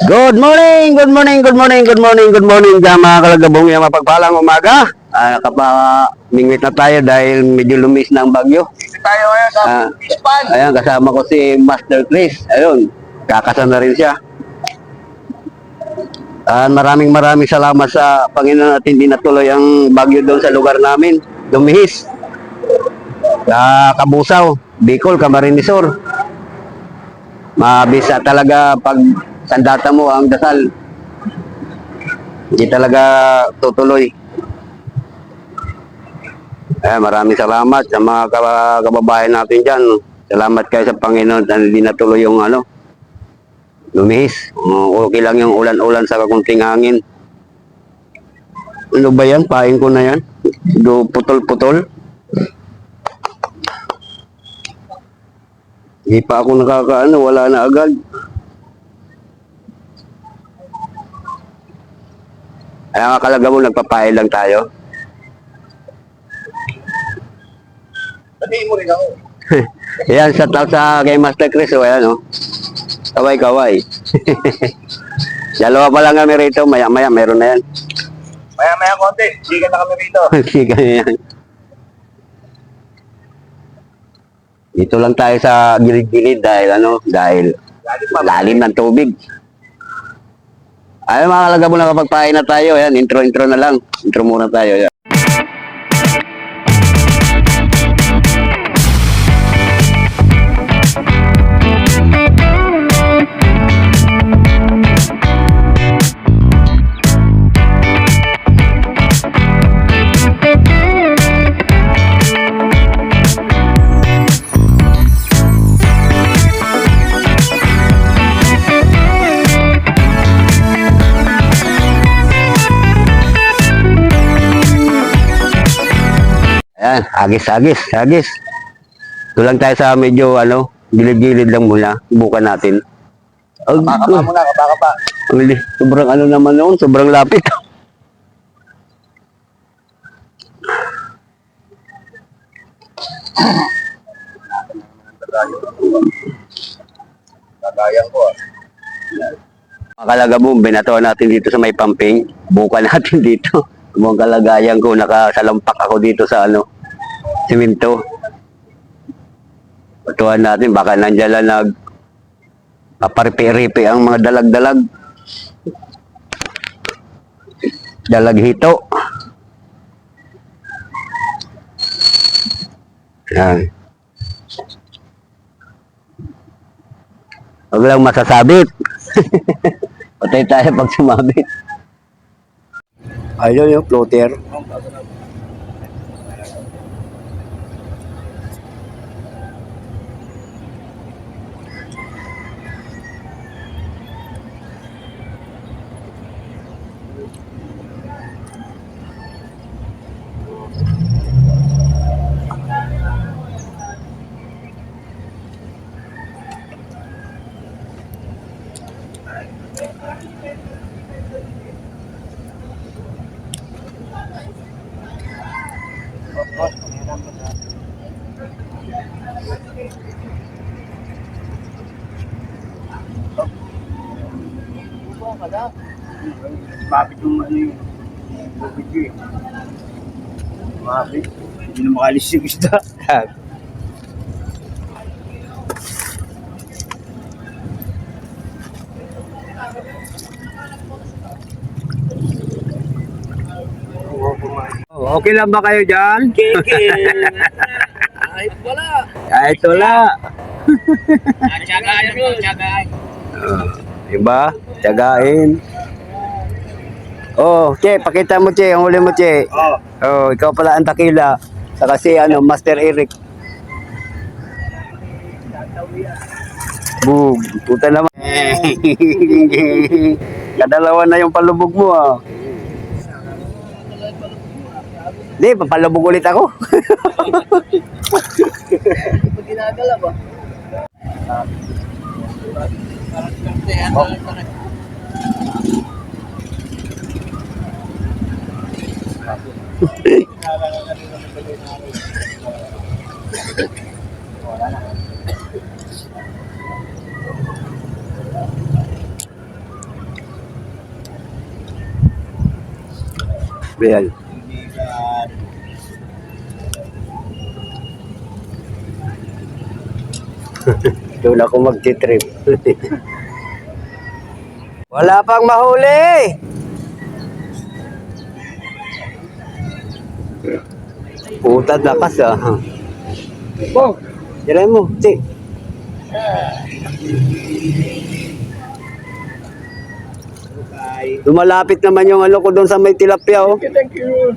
Good morning, good morning, good morning, good morning, good morning dyan mga kalagabong yung mapagpalang umaga. Kapamingwit na tayo dahil medyo lumis na ang bagyo. Dito tayo ngayon sa Ispan. Ayan, kasama ko si Master Chris. Ayun, kakasal na rin siya. Maraming salamat sa Panginoon at hindi natuloy ang bagyo doon sa lugar namin. Lumihis. Sa Kabusaw, Bicol, Camarines Sur. Mabisa talaga pag sandata mo ang dasal. Hindi talaga tutuloy. Maraming salamat sa mga kababayan natin dyan. Salamat kayo sa Panginoon na hindi natuloy yung lumihis. Okay lang yung ulan-ulan sa kakunting hangin. Ano ba yan? Pain ko na yan. Putol-putol. Hindi pa ako wala na agad. Kaya akalaga mo nagpapain lang tayo. Sabihin mo rin ako. Ayan, shout out sa kay Master Chris. Ayan, kaway-kaway. Dalawa pa lang kami rito. Maya-maya, meron na yan. Maya-maya konti. Sigan na kami rito. Sigan na yan. Dito lang tayo sa gilid-gilid dahil lalim ng tubig. Ay mga kalagabo, nakapagpain na tayo. Ayan, intro na lang. Intro muna tayo. Ayan. Ayan, agis. Ito lang tayo sa medyo gilid-gilid lang muna. Bukan natin. Kabaka muna, kabaka pa. Sobrang naman noon, sobrang lapit. Kagayang ko. Mga kalagabong, binatuan natin dito sa may pumping. Bukan natin dito. Ang kalagayan ko, nakasalampak ako dito sa simento. Batuan natin, baka nandiyan lang paparipi-ripi ang mga dalag-dalag. Dalaghito. Yan. Huwag lang masasabit. Patay tayo pag sumabit. Ayun yung floater. Mabit yung yung video eh. Mabit. Hindi na makalis yung isda. Okay lang ba kayo dyan? Kahit wala. Kahit wala. Tsagain mo, tsagain. Diba? Tiyagain. Oh, Che, pakita mo, Che. Ang huli mo, Che. Oh, ikaw pala ang takila. Saka si Master Eric. Boom. Puta naman. Kadalawa na yung palubog mo, Hindi, papalubog ulit ako. Pag ginagala ba? Ayan. Doon ako magtitrip. Wala pang mahuli! Putad lakas ah. Bong! Diray mo, si. Okay. Lumalapit naman yung ano ko doon sa may tilapia oh. Thank you.